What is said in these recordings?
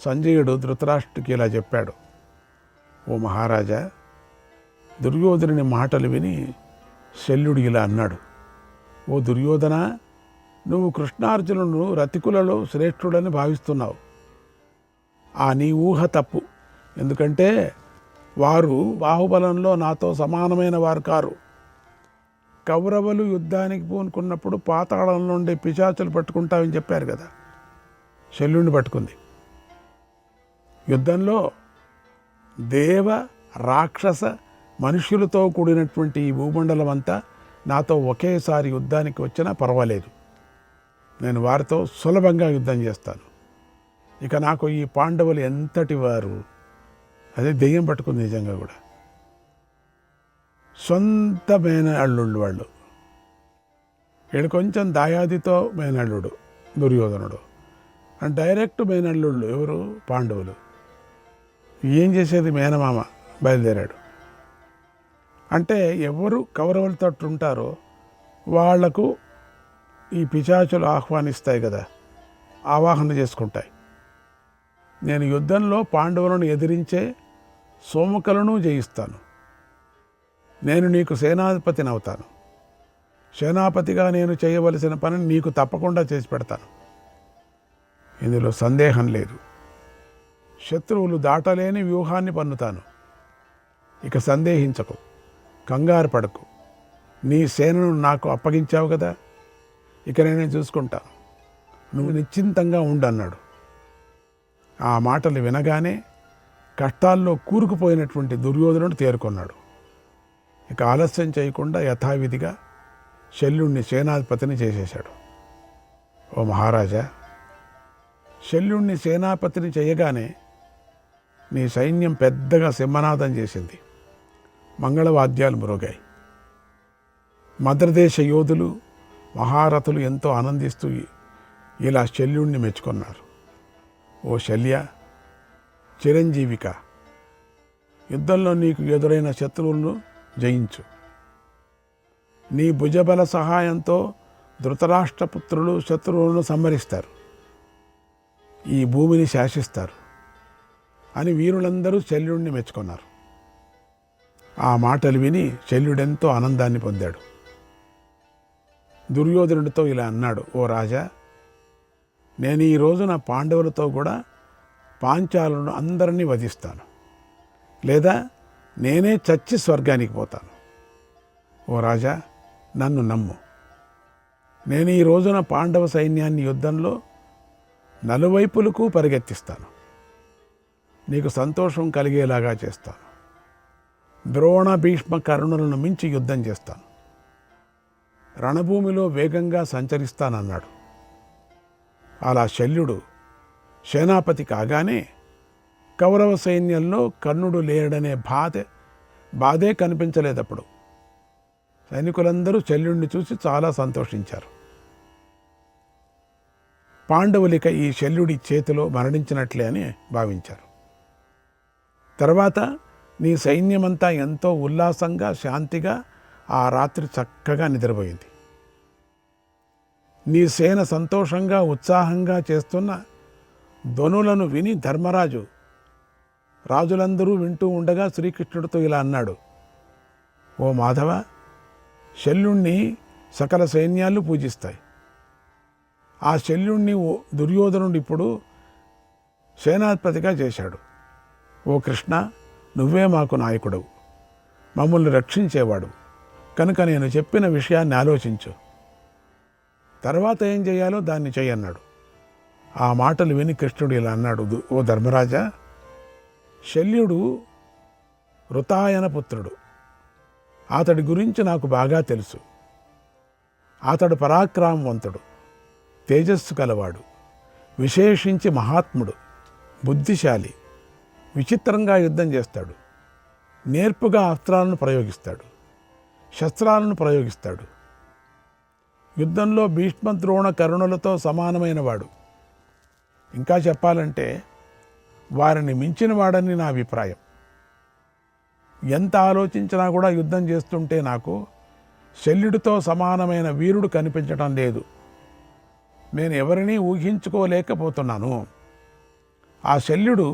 సంజయుడు ధృతరాష్ట్రుడికి ఇలా చెప్పాడు, ఓ మహారాజా, దుర్యోధనుని మాటలు విని శల్యుడు ఇలా అన్నాడు, ఓ దుర్యోధన, నువ్వు కృష్ణార్జునులను రతికులలో శ్రేష్ఠుడని భావిస్తున్నావు. ఆ నీ ఊహ తప్పు. ఎందుకంటే వారు బాహుబలంలో నాతో సమానమైన వారు కారు. కౌరవులు యుద్ధానికి పూనుకున్నప్పుడు పాతాళం నుండి పిశాచులు పట్టుకుంటావని చెప్పారు కదా, శల్యుడిని పట్టుకుంది. యుద్ధంలో దేవ రాక్షస మనుష్యులతో కూడినటువంటి ఈ భూమండలం అంతా నాతో ఒకేసారి యుద్ధానికి వచ్చినా పర్వాలేదు, నేను వారితో సులభంగా యుద్ధం చేస్తాను. ఇక నాకు ఈ పాండవులు ఎంతటి వారు, అదే దెయ్యం పట్టుకుంది నిజంగా కూడా. సొంత మేనల్లుళ్ళు వాళ్ళు. వీడు కొంచెం దాయాదితో మేనల్లుడు దుర్యోధనుడు, అండ్ డైరెక్ట్ మేనల్లుళ్ళు ఎవరు, పాండవులు. ఏం చేసేది, మేనమామ బయలుదేరాడు. అంటే ఎవరు కౌరవులతో ఉంటారో వాళ్లకు ఈ పిశాచులు ఆహ్వానిస్తాయి కదా, ఆవాహన చేసుకుంటాయి. నేను యుద్ధంలో పాండవులను ఎదిరించే సోముఖులను జయిస్తాను. నేను నీకు సేనాధిపతిని అవుతాను. సేనాపతిగా నేను చేయవలసిన పనిని నీకు తప్పకుండా చేసి పెడతాను. ఇందులో సందేహం లేదు. శత్రువులు దాటలేని వ్యూహాన్ని పన్నుతాను. ఇక సందేహించకు, కంగారు పడకు. నీ సేనను నాకు అప్పగించావు కదా, ఇక నేనే చూసుకుంటాను. నువ్వు నిశ్చింతంగా ఉండన్నాడు. ఆ మాటలు వినగానే కష్టాల్లో కూరుకుపోయినటువంటి దుర్యోధనుడు తేరుకున్నాడు. ఇక ఆలస్యం చేయకుండా యథావిధిగా శల్యుణ్ణి సేనాధిపతిని చేసేశాడు. ఓ మహారాజా, శల్యుణ్ణి సేనాపతిని చేయగానే నీ సైన్యం పెద్దగా సింహనాదం చేసింది. మంగళవాద్యాలు మ్రోగాయి. మద్రదేశ యోధులు మహారథులు ఎంతో ఆనందిస్తూ ఇలా శల్యుణ్ణి మెచ్చుకున్నారు. ఓ శల్య, చిరంజీవిక, యుద్ధంలో నీకు ఎదురైన శత్రువులను జయించు. నీ భుజబల సహాయంతో ధృతరాష్ట్రపుత్రులు శత్రువులను సంహరిస్తారు, ఈ భూమిని శాసిస్తారు అని వీరులందరూ శల్యుడిని మెచ్చుకున్నారు. ఆ మాటలు విని శల్యుడెంతో ఆనందాన్ని పొందాడు. దుర్యోధనుడితో ఇలా అన్నాడు, ఓ రాజా, నేను ఈ రోజున పాండవులతో కూడా పాంచాలను అందరినీ వధిస్తాను, లేదా నేనే చచ్చి స్వర్గానికి పోతాను. ఓ రాజా, నన్ను నమ్ము. నేను ఈ రోజున పాండవ సైన్యాన్ని యుద్ధంలో నలువైపులకు పరిగెత్తిస్తాను. నీకు సంతోషం కలిగేలాగా చేస్తాను. ద్రోణ భీష్మ కర్ణులను మించి యుద్ధం చేస్తాను. రణభూమిలో వేగంగా సంచరిస్తానన్నాడు. అలా శల్యుడు సేనాపతి కాగానే కౌరవ సైన్యంలో కర్ణుడు లేడనే బాధే కనిపించలేదప్పుడు. సైనికులందరూ శల్యుడిని చూసి చాలా సంతోషించారు. పాండవులిక ఈ శల్యుడి చేతిలో మరణించినట్లే అని భావించారు. తర్వాత నీ సైన్యమంతా ఎంతో ఉల్లాసంగా శాంతిగా ఆ రాత్రి చక్కగా నిద్రపోయింది. నీ సేన సంతోషంగా ఉత్సాహంగా చేస్తున్న ధ్వనులను విని ధర్మరాజు రాజులందరూ వింటూ ఉండగా శ్రీకృష్ణుడితో ఇలా అన్నాడు, ఓ మాధవ, శల్యుణ్ణి సకల సైన్యాలు పూజిస్తాయి. ఆ శల్యుణ్ణి దుర్యోధనుడు ఇప్పుడు సేనాధిపతిగా చేశాడు. ఓ కృష్ణ, నువ్వే మాకు నాయకుడవు, మమ్మల్ని రక్షించేవాడు కనుక నేను చెప్పిన విషయాన్ని ఆలోచించు. తర్వాత ఏం చేయాలో దాన్ని చెయ్యన్నాడు. ఆ మాటలు విని కృష్ణుడు ఇలా అన్నాడు, ఓ ధర్మరాజా, శల్యుడు ఋతాయన పుత్రుడు. అతడి గురించి నాకు బాగా తెలుసు. అతడు పరాక్రమవంతుడు, తేజస్సు కలవాడు, విశేషించి మహాత్ముడు, బుద్ధిశాలి, విచిత్రంగా యుద్ధం చేస్తాడు, నేర్పుగా అస్త్రాలను ప్రయోగిస్తాడు, శస్త్రాలను ప్రయోగిస్తాడు. యుద్ధంలో భీష్మ ద్రోణ కర్ణులతో సమానమైనవాడు. ఇంకా చెప్పాలంటే వారిని మించిన వాడని నా అభిప్రాయం. ఎంత ఆలోచించినా కూడా యుద్ధం చేస్తుంటే నాకు శల్యుడితో సమానమైన వీరుడు కనిపించడం లేదు. నేను ఎవరినీ ఊహించుకోలేకపోతున్నాను. ఆ శల్యుడు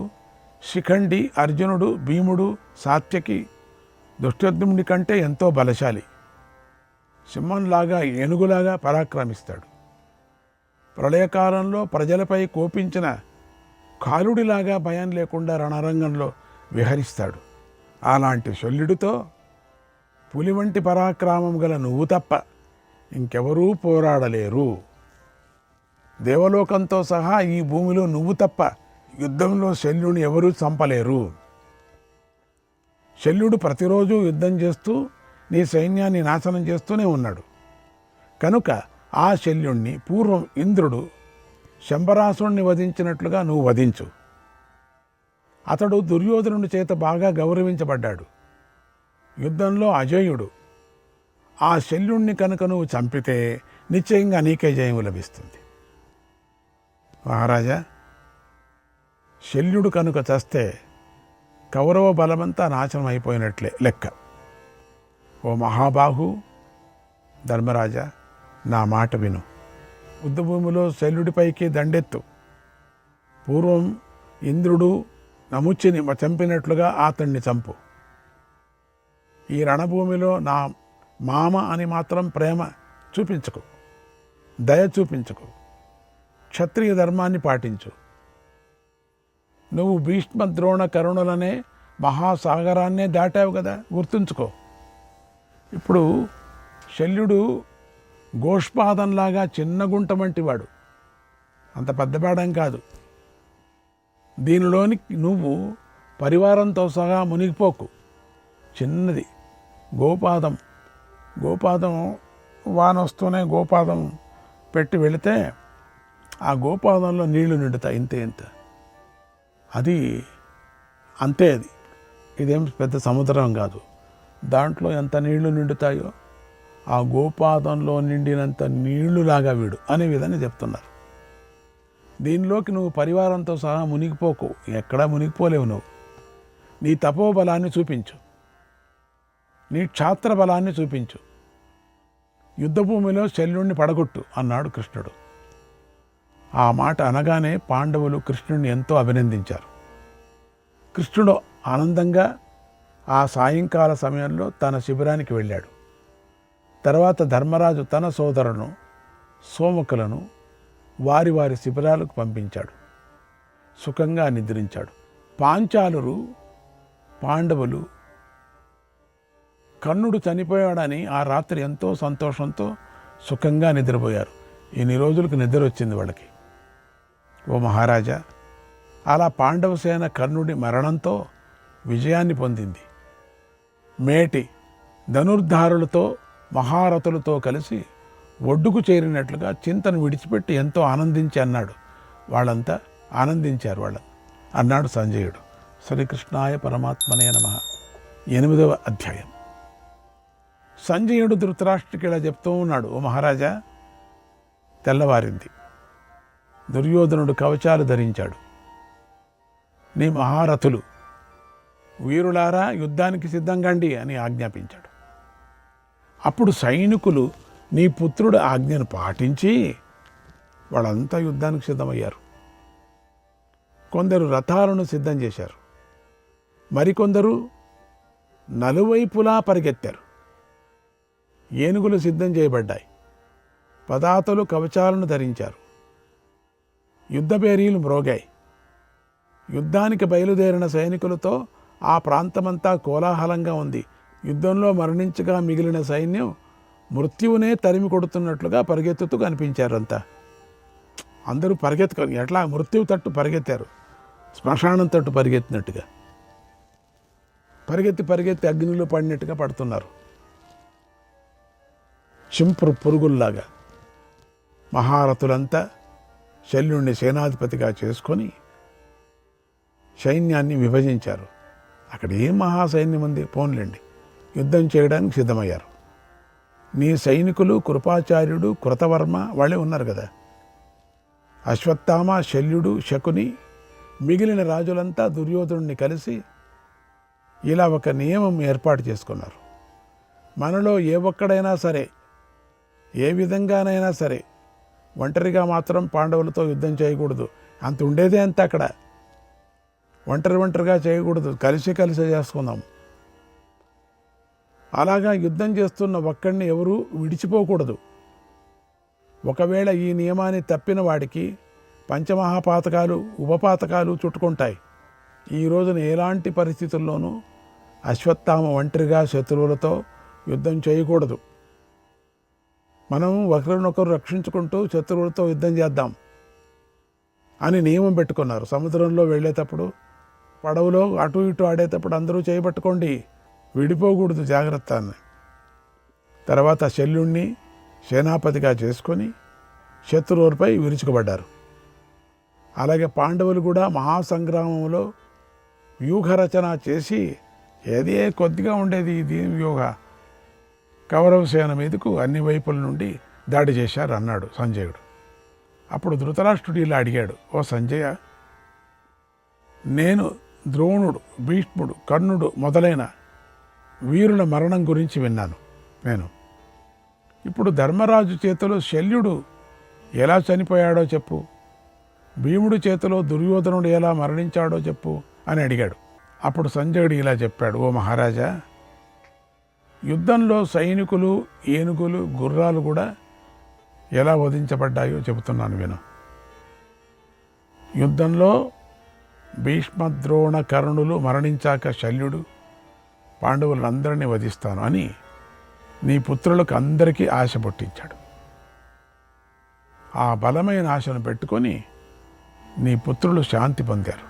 శిఖండి, అర్జునుడు, భీముడు, సాత్యకి, దుష్టుద్యుమ్నుడి కంటే ఎంతో బలశాలి. సింహంలాగా, ఏనుగులాగా పరాక్రమిస్తాడు. ప్రళయకాలంలో ప్రజలపై కోపించిన కాలుడిలాగా భయం లేకుండా రణరంగంలో విహరిస్తాడు. అలాంటి శల్యుడితో పులి వంటి పరాక్రమం గల నువ్వు తప్ప ఇంకెవరూ పోరాడలేరు. దేవలోకంతో సహా ఈ భూమిలో నువ్వు తప్ప యుద్ధంలో శల్యుని ఎవరూ చంపలేరు. శల్యుడు ప్రతిరోజు యుద్ధం చేస్తూ నీ సైన్యాన్ని నాశనం చేస్తూనే ఉన్నాడు. కనుక ఆ శల్యుణ్ణి పూర్వం ఇంద్రుడు శంబరాసుణ్ణి వధించినట్లుగా నువ్వు వధించు. అతడు దుర్యోధనుడి చేత బాగా గౌరవించబడ్డాడు. యుద్ధంలో అజేయుడు. ఆ శల్యుణ్ణి కనుక నువ్వు చంపితే నిశ్చయంగా నీకే జయం లభిస్తుంది. మహారాజా, శల్యుడు కనుక చస్తే కౌరవ బలమంతా నాశనం అయిపోయినట్లే లెక్క. ఓ మహాబాహు, ధర్మరాజా, నా మాట విను. యుద్ధభూమిలో శల్యుడిపైకి దండెత్తు. పూర్వం ఇంద్రుడు నముచిని చంపినట్లుగా అతన్ని చంపు. ఈ రణభూమిలో నా మామ అని మాత్రం ప్రేమ చూపించకు, దయ చూపించకు. క్షత్రియ ధర్మాన్ని పాటించు. నువ్వు భీష్మ, ద్రోణ, కరుణలనే మహాసాగరాన్నే దాటావు కదా, గుర్తుంచుకో. ఇప్పుడు శల్యుడు గోష్పాదంలాగా చిన్న గుంట వంటివాడు, అంత పెద్దవాడం కాదు. దీనిలోనికి నువ్వు పరివారంతో సహా మునిగిపోకు. చిన్నది గోపాదం. వాన వస్తూనే గోపాదం పెట్టి వెళితే ఆ గోపాదంలో నీళ్లు నిండుతాయి, ఇంత అది అంతే. అది ఇదేం పెద్ద సముద్రం కాదు. దాంట్లో ఎంత నీళ్లు నిండుతాయో ఆ గోపాదంలో నిండినంత నీళ్లులాగా వీడు అనే విధంగా చెప్తున్నారు. దీనిలోకి నువ్వు పరివారంతో సహా మునిగిపోకు. ఎక్కడా మునిగిపోలేవు. నువ్వు నీ తపోబలాన్ని చూపించు, నీ క్షాత్ర బలాన్ని చూపించు. యుద్ధభూమిలో శల్యుణ్ణి పడగొట్టు అన్నాడు కృష్ణుడు. ఆ మాట అనగానే పాండవులు కృష్ణుడిని ఎంతో అభినందించారు. కృష్ణుడు ఆనందంగా ఆ సాయంకాల సమయంలో తన శిబిరానికి వెళ్ళాడు. తర్వాత ధర్మరాజు తన సోదరులను, సోమకులను వారి వారి శిబిరాలకు పంపించాడు. సుఖంగా నిద్రించాడు. పాంచాలురు, పాండవులు కర్ణుడు చనిపోయాడని ఆ రాత్రి ఎంతో సంతోషంతో సుఖంగా నిద్రపోయారు. ఇన్ని రోజులకు నిద్ర వచ్చింది వాళ్ళకి. ఓ మహారాజా, అలా పాండవ సేన కర్ణుడి మరణంతో విజయాన్ని పొందింది. మేటి ధనుర్ధారులతో, మహారథులతో కలిసి ఒడ్డుకు చేరినట్లుగా చింతను విడిచిపెట్టి ఎంతో ఆనందించి అన్నాడు. వాళ్ళంతా ఆనందించారు అన్నాడు సంజయుడు. శ్రీకృష్ణాయ పరమాత్మనే నమః. 8వ అధ్యాయం. సంజయుడు ధృతరాష్ట్రుడికి ఇలా చెప్తూ ఉన్నాడు. ఓ మహారాజా, తెల్లవారింది. దుర్యోధనుడు కవచాలు ధరించాడు. నీ మహారథులు, వీరులారా యుద్ధానికి సిద్ధంగండి అని ఆజ్ఞాపించాడు. అప్పుడు సైనికులు నీ పుత్రుడు ఆజ్ఞను పాటించి వాళ్ళంతా యుద్ధానికి సిద్ధమయ్యారు. కొందరు రథాలను సిద్ధం చేశారు. మరికొందరు నలువైపులా పరిగెత్తారు. ఏనుగులు సిద్ధం చేయబడ్డాయి. పదాతలు కవచాలను ధరించారు. యుద్ధభేరీలు మ్రోగాయి. యుద్ధానికి బయలుదేరిన సైనికులతో ఆ ప్రాంతమంతా కోలాహలంగా ఉంది. యుద్ధంలో మరణించగా మిగిలిన సైన్యం మృత్యువునే తరిమి కొడుతున్నట్లుగా పరిగెత్తుతూ కనిపించారంతా. అందరూ పరిగెత్తుకొని ఎట్లా మృత్యువు తట్టు పరిగెత్తారు, శ్మశానం తట్టు పరిగెత్తినట్టుగా. పరిగెత్తి అగ్నిలో పడినట్టుగా పడుతున్నారు, చింపురు పురుగుల్లాగా. మహారథులంతా శల్యుణ్ణి సేనాధిపతిగా చేసుకొని సైన్యాన్ని విభజించారు. అక్కడ ఏం మహాసైన్యం ఉంది, పోన్లేండి, యుద్ధం చేయడానికి సిద్ధమయ్యారు. నీ సైనికులు కృపాచార్యుడు, కృతవర్మ వాళ్ళే ఉన్నారు కదా. అశ్వత్థామ, శల్యుడు, శకుని, మిగిలిన రాజులంతా దుర్యోధనుడిని కలిసి ఇలా ఒక నియమం ఏర్పాటు చేసుకున్నారు. మనలో ఏ ఒక్కడైనా సరే, ఏ విధంగానైనా సరే ఒంటరిగా మాత్రం పాండవులతో యుద్ధం చేయకూడదు. అంత ఉండేదే అంత అక్కడ. ఒంటరిగా చేయకూడదు, కలిసి చేసుకుందాం. అలాగా యుద్ధం చేస్తున్న ఒక్కడిని ఎవరూ విడిచిపోకూడదు. ఒకవేళ ఈ నియమాన్ని తప్పిన వాడికి పంచమహాపాతకాలు ఉపపాతకాలు చుట్టుకుంటాయి. ఈ రోజున ఎలాంటి పరిస్థితుల్లోనూ అశ్వత్థామ ఒంటరిగా శత్రువులతో యుద్ధం చేయకూడదు. మనం ఒకరినొకరు రక్షించుకుంటూ శత్రువులతో యుద్ధం చేద్దాం అని నియమం పెట్టుకున్నారు. సముద్రంలో వెళ్ళేటప్పుడు, పడవలో అటు ఇటు ఆడేటప్పుడు అందరూ చేయబట్టుకోండి, విడిపోకూడదు, జాగ్రత్త అని. తర్వాత శల్యుణ్ణి సేనాపతిగా చేసుకొని శత్రువులపై విరుచుకుపడ్డారు. అలాగే పాండవులు కూడా మహాసంగ్రామంలో వ్యూహరచన చేసి ఏదే కొద్దిగా ఉండేది దీని వ్యూహ కౌరవ సేన మీదకు అన్ని వైపుల నుండి దాడి చేశారు అన్నాడు సంజయుడు. అప్పుడు ధృతరాష్ట్రుడు ఇలా అడిగాడు, ఓ సంజయ, నేను ద్రోణుడు, భీష్ముడు, కర్ణుడు మొదలైన వీరుల మరణం గురించి విన్నాను. ఇప్పుడు ధర్మరాజు చేతిలో శల్యుడు ఎలా చనిపోయాడో చెప్పు, భీముడి చేతిలో దుర్యోధనుడు ఎలా మరణించాడో చెప్పు అని అడిగాడు. అప్పుడు సంజయుడు ఇలా చెప్పాడు, ఓ మహారాజా, యుద్ధంలో సైనికులు, ఏనుగులు, గుర్రాలు కూడా ఎలా వధించబడ్డాయో చెబుతున్నాను విను. యుద్ధంలో భీష్మ, ద్రోణ, కర్ణులు మరణించాక శల్యుడు పాండవులందరినీ వధిస్తాను అని నీ పుత్రులకు అందరికీ ఆశ పుట్టించాడు. ఆ బలమైన ఆశను పెట్టుకొని నీ పుత్రులు శాంతి పొందారు.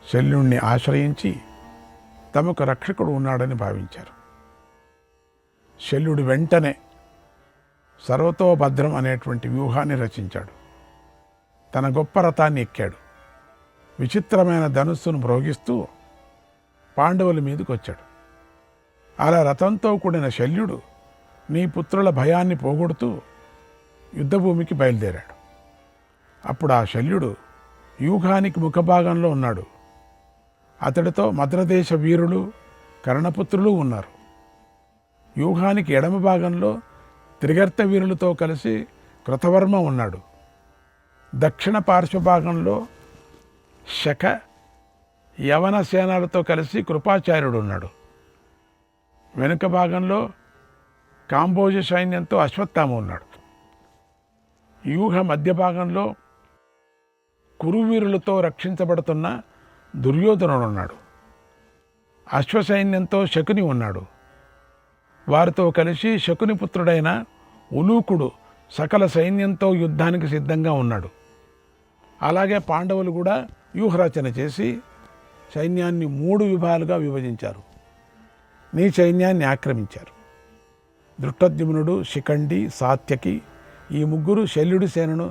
శల్యుణ్ణి ఆశ్రయించి తమకు రక్షకుడు ఉన్నాడని భావించారు. శల్యుడు వెంటనే సర్వతోభద్రం అనేటువంటి వ్యూహాన్ని రచించాడు. తన గొప్ప రథాన్ని ఎక్కాడు. విచిత్రమైన ధనుస్సును మ్రోగిస్తూ పాండవుల మీదకి వచ్చాడు. అలా రథంతో కూడిన శల్యుడు నీ పుత్రుల భయాన్ని పోగొడుతూ యుద్ధభూమికి బయలుదేరాడు. అప్పుడు ఆ శల్యుడు వ్యూహానికి ముఖభాగంలో ఉన్నాడు. అతడితో మద్రదేశ వీరులు, కర్ణపుత్రులు ఉన్నారు. వ్యూహానికి ఎడమ భాగంలో త్రిగర్త వీరులతో కలిసి కృతవర్మ ఉన్నాడు. దక్షిణ పార్శ్వభాగంలో శక, యవన సేనలతో కలిసి కృపాచార్యుడు ఉన్నాడు. వెనుక భాగంలో కాంబోజ సైన్యంతో అశ్వత్థామ ఉన్నాడు. వ్యూహ మధ్య భాగంలో కురువీరులతో రక్షించబడుతున్న దుర్యోధనుడు ఉన్నాడు. అశ్వసైన్యంతో శకుని ఉన్నాడు. వారితో కలిసి శకుని పుత్రుడైన ఉలూకుడు సకల సైన్యంతో యుద్ధానికి సిద్ధంగా ఉన్నాడు. అలాగే పాండవులు కూడా వ్యూహరచన చేసి సైన్యాన్ని 3 విభాగాలుగా విభజించారు. నీ సైన్యాన్ని ఆక్రమించారు. దృష్టద్యుమ్నుడు, శిఖండి, సాత్యకి ఈ 3 శల్యుడి సేనను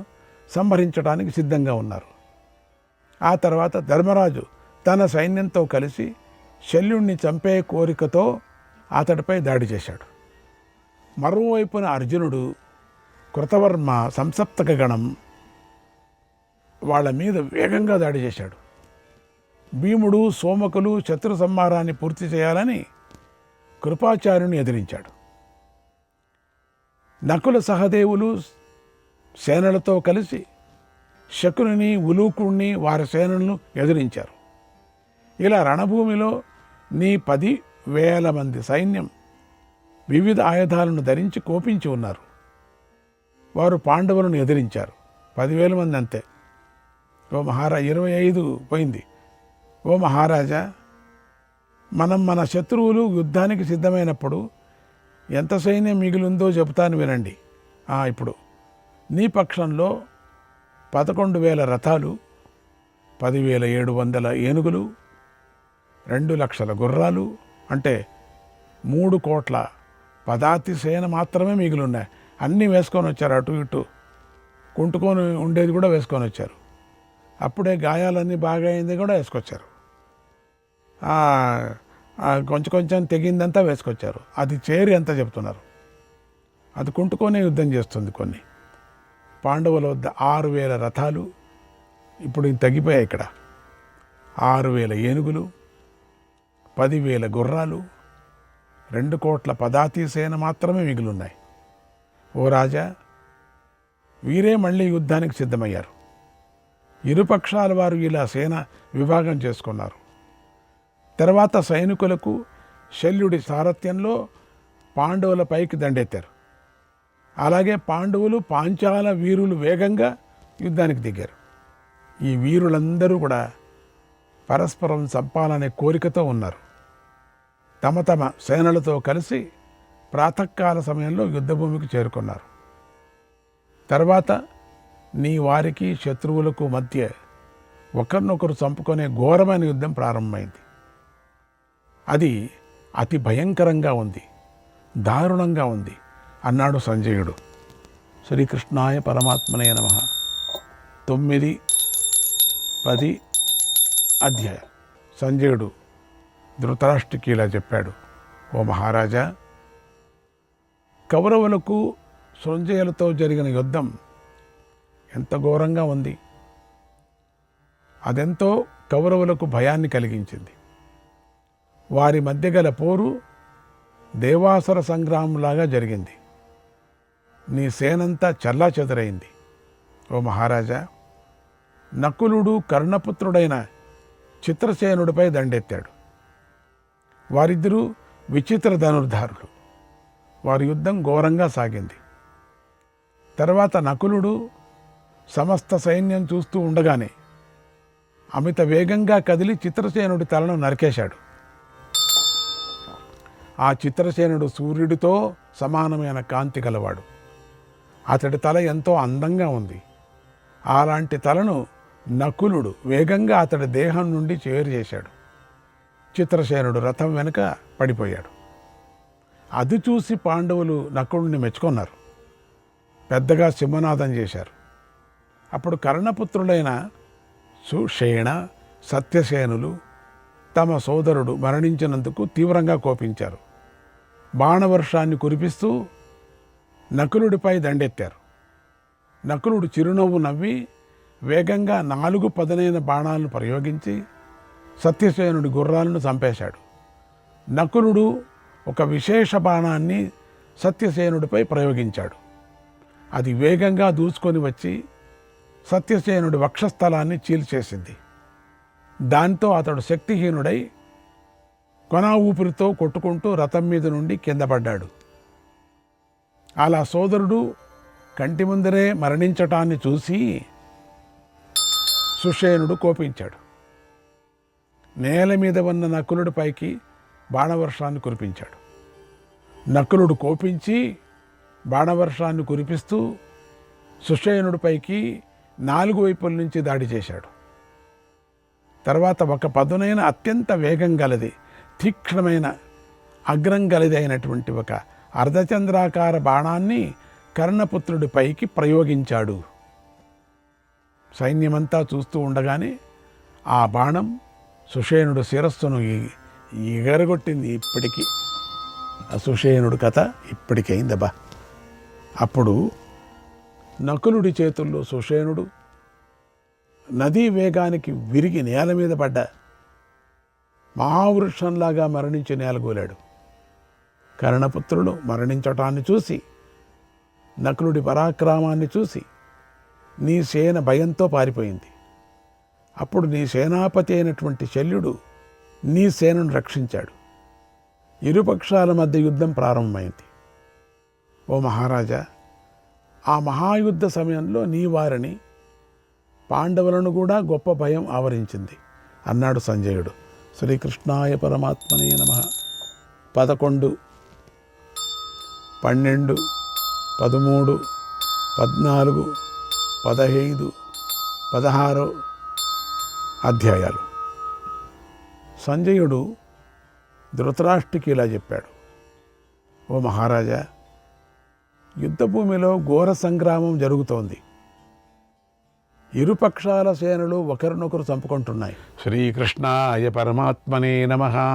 సంహరించడానికి సిద్ధంగా ఉన్నారు. ఆ తర్వాత ధర్మరాజు తన సైన్యంతో కలిసి శల్యుణ్ణి చంపే కోరికతో అతడిపై దాడి చేశాడు. మరోవైపున అర్జునుడు, కృతవర్మ, సంసప్తక గణం వాళ్ళ మీద వేగంగా దాడి చేశాడు. భీముడు, సోమకులు శత్రు సంహారాన్ని పూర్తి చేయాలని కృపాచార్యుని ఎదిరించాడు. నకుల సహదేవులు సేనలతో కలిసి శకుని, ఉలూకుణ్ణి, వారి సేనలను ఎదిరించారు. ఇలా రణభూమిలో నీ 10,000 మంది సైన్యం వివిధ ఆయుధాలను ధరించి కోపించి ఉన్నారు. వారు పాండవులను ఎదిరించారు. 10,000 మంది అంతే. ఓ 25 పోయింది. ఓ మహారాజా, మన శత్రువులు యుద్ధానికి సిద్ధమైనప్పుడు ఎంత సైన్యం మిగిలిందో చెబుతాను వినండి. ఇప్పుడు నీ పక్షంలో 11,000 రథాలు, 10,700 ఏనుగులు, 2 లక్షల గుర్రాలు, అంటే 3 కోట్ల పదాతి సేన మాత్రమే మిగిలిన్నాయి. అన్నీ వేసుకొని వచ్చారు. అటు ఇటు కుంటుకొని ఉండేది కూడా వేసుకొని వచ్చారు. అప్పుడే గాయాలన్నీ బాగా అయింది కూడా వేసుకొచ్చారు. కొంచెం తెగిందంతా వేసుకొచ్చారు. అది చేరి ఎంత చెప్తున్నారు. అది కుంటుకొనే యుద్ధం చేస్తుంది. కొన్ని పాండవుల వద్ద 6,000 రథాలు, ఇప్పుడు తగ్గిపోయాయి. ఇక్కడ 6,000 ఏనుగులు, 10,000 గుర్రాలు, 2 కోట్ల పదాతి సేన మాత్రమే మిగిలిన్నాయి. ఓ రాజా, వీరే మళ్ళీ యుద్ధానికి సిద్ధమయ్యారు. ఇరుపక్షాల వారు ఇలా సేన విభాగం చేసుకున్నారు. తర్వాత సైనికులకు శల్యుడి సారథ్యంలో పాండవులపైకి దండెత్తారు. అలాగే పాండవులు పాంచాల వీరులు వేగంగా యుద్ధానికి దిగారు. ఈ వీరులందరూ కూడా పరస్పరం చంపాలనే కోరికతో ఉన్నారు. తమ తమ సేనలతో కలిసి ప్రాతకాల సమయంలో యుద్ధభూమికి చేరుకున్నారు. తర్వాత నీ వారికి శత్రువులకు మధ్య ఒకరినొకరు చంపుకునే ఘోరమైన యుద్ధం ప్రారంభమైంది. అది అతి భయంకరంగా ఉంది, దారుణంగా ఉంది అన్నాడు సంజయుడు. శ్రీకృష్ణాయ పరమాత్మనే నమః. 9, 10 అధ్యాయం. సంజయుడు ధృతరాష్ట్రుడికి ఇలా చెప్పాడు. ఓ మహారాజా, కౌరవులకు సంజయులతో జరిగిన యుద్ధం ఎంత ఘోరంగా ఉంది. అదెంతో కౌరవులకు భయాన్ని కలిగించింది. వారి మధ్య గల పోరు దేవాసుర సంగ్రామంలాగా జరిగింది. నీ సేనంతా చల్లాచెదరైంది. ఓ మహారాజా, నకులుడు కర్ణపుత్రుడైన చిత్రసేనుడిపై దండెత్తాడు. వారిద్దరూ విచిత్ర ధనుర్ధారులు. వారి యుద్ధం ఘోరంగా సాగింది. తర్వాత నకులుడు సమస్త సైన్యం చూస్తూ ఉండగానే అమిత వేగంగా కదిలి చిత్రసేనుడి తలను నరికేశాడు. ఆ చిత్రసేనుడు సూర్యుడితో సమానమైన కాంతి గలవాడు. అతడి తల ఎంతో అందంగా ఉంది. అలాంటి తలను నకులుడు వేగంగా అతడి దేహం నుండి చేరు చేశాడు. చిత్రసేనుడు రథం వెనుక పడిపోయాడు. అది చూసి పాండవులు నకులుడిని మెచ్చుకున్నారు. పెద్దగా సింహనాదం చేశారు. అప్పుడు కర్ణపుత్రులైన సుషేణ, సత్యసేనులు తమ సోదరుడు మరణించినందుకు తీవ్రంగా కోపించారు. బాణవర్షాన్ని కురిపిస్తూ నకులుడిపై దండెత్తారు. నకులుడు చిరునవ్వు నవ్వి వేగంగా 4 పదునైన బాణాలను ప్రయోగించి సత్యసేనుడి గుర్రాలను చంపేశాడు. నకులుడు ఒక విశేష బాణాన్ని సత్యసేనుడిపై ప్రయోగించాడు. అది వేగంగా దూసుకొని వచ్చి సత్యసేనుడి వక్షస్థలాన్ని చీల్చేసింది. దాంతో అతడు శక్తిహీనుడై కొన ఊపిరితో కొట్టుకుంటూ రథం మీద నుండి కింద పడ్డాడు. అలా సోదరుడు కంటి ముందరే మరణించటాన్ని చూసి సుషేనుడు కోపించాడు. నేల మీద ఉన్న నకులుడిపైకి బాణవర్షాన్ని కురిపించాడు. నకులుడు కోపించి బాణవర్షాన్ని కురిపిస్తూ సుషేనుడిపైకి 4 వైపుల నుంచి దాడి చేశాడు. తర్వాత ఒక పదునైన అత్యంత వేగం గలది, తీక్ష్ణమైన అగ్రం గలది అయినటువంటి ఒక అర్ధచంద్రాకార బాణాన్ని కర్ణపుత్రుడిపైకి ప్రయోగించాడు. సైన్యమంతా చూస్తూ ఉండగానే ఆ బాణం సుషేనుడు శిరస్సును ఎగరగొట్టింది. ఇప్పటికీ ఆ సుషేనుడు కథ ఇప్పటికైందబ్బా. అప్పుడు నకులుడి చేతుల్లో సుషేనుడు నదీ వేగానికి విరిగి నేల మీద పడ్డ మహావృక్షంలాగా మరణించి నేలగూలాడు. కర్ణపుత్రులు మరణించటాన్ని చూసి, నకులుడి పరాక్రమాన్ని చూసి నీ సేన భయంతో పారిపోయింది. అప్పుడు నీ సేనాపతి అయినటువంటి శల్యుడు నీ సేనను రక్షించాడు. ఇరుపక్షాల మధ్య యుద్ధం ప్రారంభమైంది. ఓ మహారాజా, ఆ మహాయుద్ధ సమయంలో నీ వారిని, పాండవులను కూడా గొప్ప భయం ఆవరించింది అన్నాడు సంజయుడు. శ్రీకృష్ణాయ పరమాత్మనే నమః. 11, 12, 13, 14, 15, 16 అధ్యాయాలు. సంజయుడు ధృతరాష్ట్రుడికి ఇలా చెప్పాడు. ఓ మహారాజా, యుద్ధభూమిలో ఘోర సంగ్రామం జరుగుతోంది. ఇరుపక్షాల సేనలు ఒకరినొకరు చంపుకుంటున్నాయి. శ్రీకృష్ణాయ పరమాత్మనే నమః.